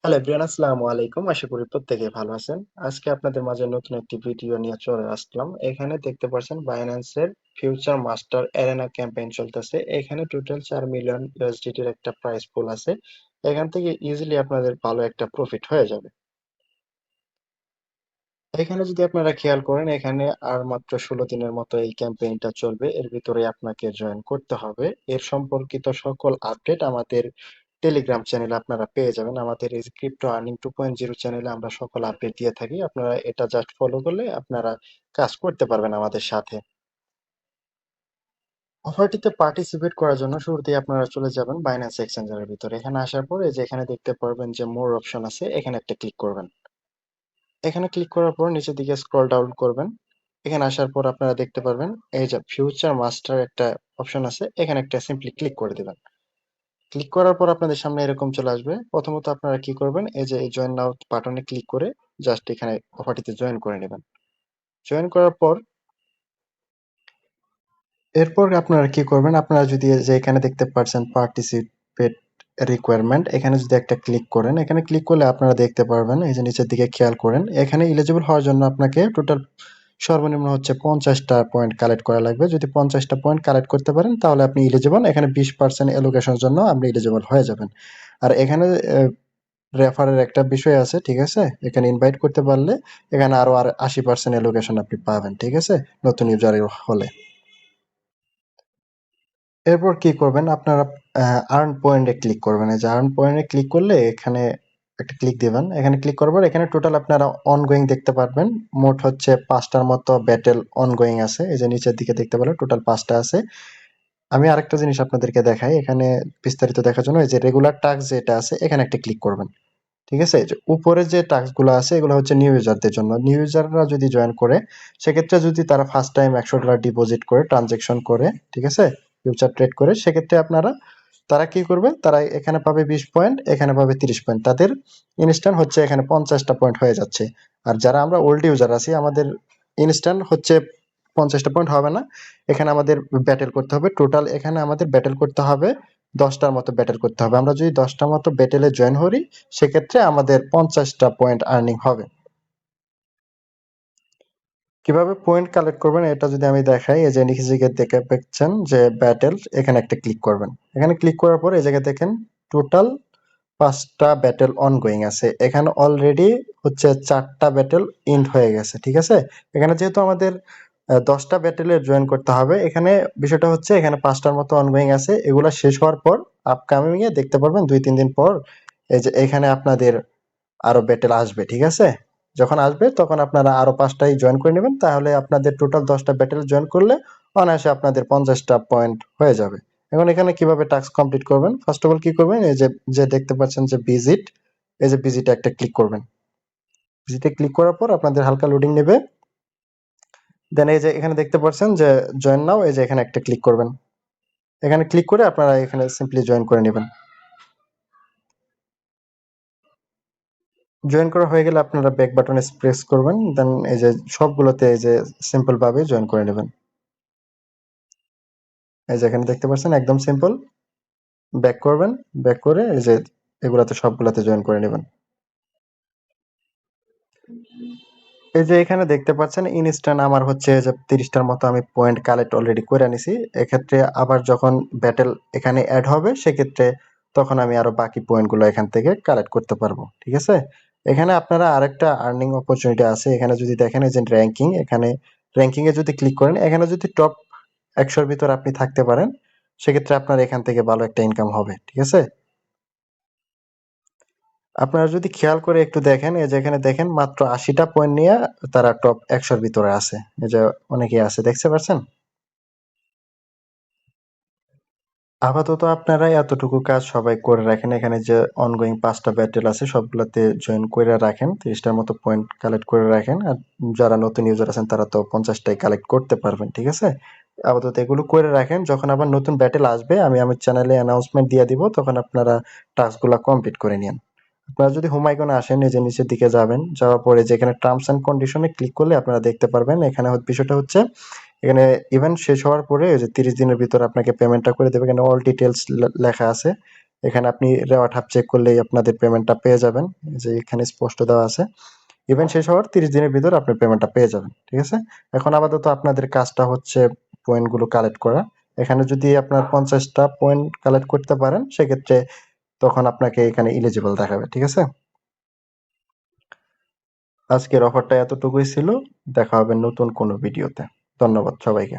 Hello everyone, আসসালামু আলাইকুম। আশা করি প্রত্যেকে ভালো আছেন। আজকে আপনাদের মাঝে নতুন একটি ভিডিও নিয়ে চলে আসলাম। এখানে দেখতে পাচ্ছেন বাইন্যান্সের ফিউচার মাস্টার অ্যারেনা ক্যাম্পেইন চলতেছে। এখানে টোটাল 4 মিলিয়ন ইউএসডিটির একটা প্রাইস পুল আছে। এখান থেকে ইজিলি আপনাদের ভালো একটা প্রফিট হয়ে যাবে। এখানে যদি আপনারা খেয়াল করেন, এখানে আর মাত্র 16 দিনের মতো এই ক্যাম্পেইনটা চলবে। এর ভিতরে আপনাকে জয়েন করতে হবে। এর সম্পর্কিত সকল আপডেট আমাদের টেলিগ্রাম চ্যানেলে আপনারা পেয়ে যাবেন। আমাদের এই ক্রিপ্টো আর্নিং 2.0 চ্যানেলে আমরা সকল আপডেট দিয়ে থাকি। আপনারা এটা জাস্ট ফলো করলে আপনারা কাজ করতে পারবেন আমাদের সাথে। অফারটিতে পার্টিসিপেট করার জন্য শুরুতেই আপনারা চলে যাবেন বাইন্যান্স এক্সচেঞ্জারের ভিতরে। এখানে আসার পরে যে এখানে দেখতে পারবেন যে মোর অপশন আছে, এখানে একটা ক্লিক করবেন। এখানে ক্লিক করার পর নিচের দিকে স্ক্রল ডাউন করবেন। এখানে আসার পর আপনারা দেখতে পারবেন এই যে ফিউচার মাস্টার একটা অপশন আছে, এখানে একটা সিম্পলি ক্লিক করে দিবেন। ক্লিক করার পর আপনাদের সামনে এরকম চলে আসবে। প্রথমত আপনারা কি করবেন, এই যে এই জয়েন নাও বাটনে ক্লিক করে জাস্ট এখানে অফারটিতে জয়েন করে নেবেন। জয়েন করার পর এরপর আপনারা কি করবেন, আপনারা যদি এই যে এখানে দেখতে পাচ্ছেন পার্টিসিপেট রিকোয়ারমেন্ট, এখানে যদি একটা ক্লিক করেন, এখানে ক্লিক করলে আপনারা দেখতে পারবেন এই যে নিচের দিকে খেয়াল করেন, এখানে এলিজিবল হওয়ার জন্য আপনাকে টোটাল সর্বনিম্ন হচ্ছে 50টা পয়েন্ট কালেক্ট করা লাগবে। যদি 50টা পয়েন্ট কালেক্ট করতে পারেন তাহলে আপনি এলিজিবল। এখানে 20% এলোকেশনের জন্য আপনি এলিজিবল হয়ে যাবেন। আর এখানে রেফারের একটা বিষয় আছে, ঠিক আছে? এখানে ইনভাইট করতে পারলে এখানে আরো 80% এলোকেশন আপনি পাবেন, ঠিক আছে, নতুন ইউজার হলে। এরপর কি করবেন, আপনারা আর্ন পয়েন্টে ক্লিক করবেন। এই যে আর্ন পয়েন্টে ক্লিক করলে এখানে একটা ক্লিক দিবেন। এখানে ক্লিক করার পর এখানে টোটাল আপনারা অনগোয়িং দেখতে পারবেন। মোট হচ্ছে 5টার মতো ব্যাটেল অনগোয়িং আছে। এই যে নিচের দিকে দেখতে পেলেন টোটাল 5টা আছে। আমি আরেকটা জিনিস আপনাদেরকে দেখাই, এখানে বিস্তারিত দেখার জন্য এই যে রেগুলার টাস্ক যেটা আছে এখানে একটা ক্লিক করবেন। ঠিক আছে? যে উপরে যে টাস্ক গুলো আছে এগুলো হচ্ছে নিউ ইউজারদের জন্য। নিউ ইউজাররা যদি জয়েন করে, সেক্ষেত্রে যদি তারা ফার্স্ট টাইম $100 ডিপোজিট করে ট্রানজেকশন করে, ঠিক আছে, ফিউচার ট্রেড করে, সেক্ষেত্রে আপনারা তারা কি করবে, তারা এখানে পাবে 20 পয়েন্ট, এখানে পাবে 30 পয়েন্ট। তাদের ইনস্ট্যান্ট হচ্ছে এখানে 50টা পয়েন্ট হয়ে যাচ্ছে। আর যারা আমরা ওল্ড ইউজার আছি, আমাদের ইনস্ট্যান্ট হচ্ছে 50টা পয়েন্ট হবে না। এখানে আমাদের ব্যাটেল করতে হবে। টোটাল এখানে আমাদের ব্যাটেল করতে হবে 10টার মতো ব্যাটেল করতে হবে। আমরা যদি 10টার মতো ব্যাটেলে জয়েন করি, সেক্ষেত্রে আমাদের 50টা পয়েন্ট আর্নিং হবে। কিভাবে পয়েন্ট কালেক্ট করবেন এটা যদি আমি দেখাই, এই যে নিচে দিকে দেখে পাচ্ছেন যে ব্যাটেল, এখানে একটা ক্লিক করবেন। এখানে ক্লিক করার পর এই জায়গায় দেখেন টোটাল 5টা ব্যাটেল অনগোয়িং আছে। এখানে অলরেডি হচ্ছে 4টা ব্যাটেল এন্ড হয়ে গেছে, ঠিক আছে। এখানে যেহেতু আমাদের 10টা ব্যাটেলে জয়েন করতে হবে, এখানে বিষয়টা হচ্ছে এখানে 5টার মতো অনগোয়িং আছে। এগুলা শেষ হওয়ার পর আপকামিং এ দেখতে পারবেন 2-3 দিন পর এই যে এখানে আপনাদের আরো ব্যাটেল আসবে, ঠিক আছে। যখন আসবে তখন আপনারা আরো 5টাই জয়েন করে নেবেন, তাহলে আপনাদের টোটাল 10টা ব্যাটেল জয়েন করলে অনায়াসে আপনাদের 50টা পয়েন্ট হয়ে যাবে। এখন এখানে কিভাবে টাস্ক কমপ্লিট করবেন, ফার্স্ট অফ অল কি করবেন, এই যে যে দেখতে পাচ্ছেন যে ভিজিট, এই যে ভিজিটে একটা ক্লিক করবেন। ভিজিটে ক্লিক করার পর আপনাদের হালকা লোডিং নেবে। দেন এই যে এখানে দেখতে পাচ্ছেন যে জয়েন নাও, এই যে এখানে একটা ক্লিক করবেন। এখানে ক্লিক করে আপনারা এখানে সিম্পলি জয়েন করে নেবেন। জয়েন করা হয়ে গেলে আপনারা ব্যাক বাটনে প্রেস করবেন। দেন এই যে সবগুলোতে এই যে সিম্পল ভাবে জয়েন করে নেবেন। এই যে এখানে দেখতে পাচ্ছেন একদম সিম্পল। ব্যাক করবেন, ব্যাক করে এই যে এগুলাতে সবগুলাতে জয়েন করে নেবেন। এই যে এখানে দেখতে পাচ্ছেন ইনস্ট্যান্ট আমার হচ্ছে যে 30টার মতো আমি পয়েন্ট কালেক্ট অলরেডি করে নিছি। এক্ষেত্রে আবার যখন ব্যাটেল এখানে অ্যাড হবে, সেক্ষেত্রে তখন আমি আরো বাকি পয়েন্টগুলো এখান থেকে কালেক্ট করতে পারবো, ঠিক আছে। এখানে আপনারা আরেকটা আর্নিং অপরচুনিটি আছে। এখানে যদি দেখেন এই যে র্যাঙ্কিং, এখানে র্যাঙ্কিং এ যদি ক্লিক করেন, এখানে যদি টপ 100-র ভিতর আপনি থাকতে পারেন, সেক্ষেত্রে আপনার এখান থেকে ভালো একটা ইনকাম হবে, ঠিক আছে। আপনারা যদি খেয়াল করে একটু দেখেন, এই যে এখানে দেখেন মাত্র 80টা পয়েন্ট নিয়ে তারা টপ 100-র ভিতরে আছে। এই যে অনেকেই আছে, দেখতে পাচ্ছেন। আপাতত আপনারা এতটুকু কাজ সবাই করে রাখেন। এখানে যে অনগোয়িং 5টা ব্যাটেল আছে সবগুলাতে জয়েন করে রাখেন, 30টার মতো পয়েন্ট কালেক্ট করে রাখেন। আর যারা নতুন ইউজার আছেন তারা তো 50টাই কালেক্ট করতে পারবেন, ঠিক আছে। আপাতত এগুলো করে রাখেন, যখন আবার নতুন ব্যাটেল আসবে আমি আমার চ্যানেলে অ্যানাউন্সমেন্ট দিয়ে দিব, তখন আপনারা টাস্কগুলো কমপ্লিট করে নিন। আপনারা যদি হোম আইকনে আসেন, এই যে নিচের দিকে যাবেন, যাওয়ার পরে যেখানে টার্মস এন্ড কন্ডিশনে ক্লিক করলে আপনারা দেখতে পারবেন এখানে বিষয়টা হচ্ছে এখানে ইভেন্ট শেষ হওয়ার পরে ওই যে 30 দিনের ভিতর আপনাকে পেমেন্টটা করে দেবে। এখানে অল ডিটেলস লেখা আছে। এখানে আপনি রেওয়ার্ড হাব চেক করলেই আপনাদের পেমেন্টটা পেয়ে যাবেন, যে এখানে স্পষ্ট দেওয়া আছে ইভেন্ট শেষ হওয়ার 30 দিনের ভিতর আপনি পেমেন্টটা পেয়ে যাবেন। ঠিক আছে, এখন আপাতত আপনাদের কাজটা হচ্ছে পয়েন্টগুলো কালেক্ট করা। এখানে যদি আপনার 50টা পয়েন্ট কালেক্ট করতে পারেন সেক্ষেত্রে তখন আপনাকে এখানে ইলিজিবল দেখাবে। ঠিক আছে, আজকের অফারটা এতটুকুই ছিল। দেখা হবে নতুন কোনো ভিডিওতে। ধন্যবাদ সবাইকে।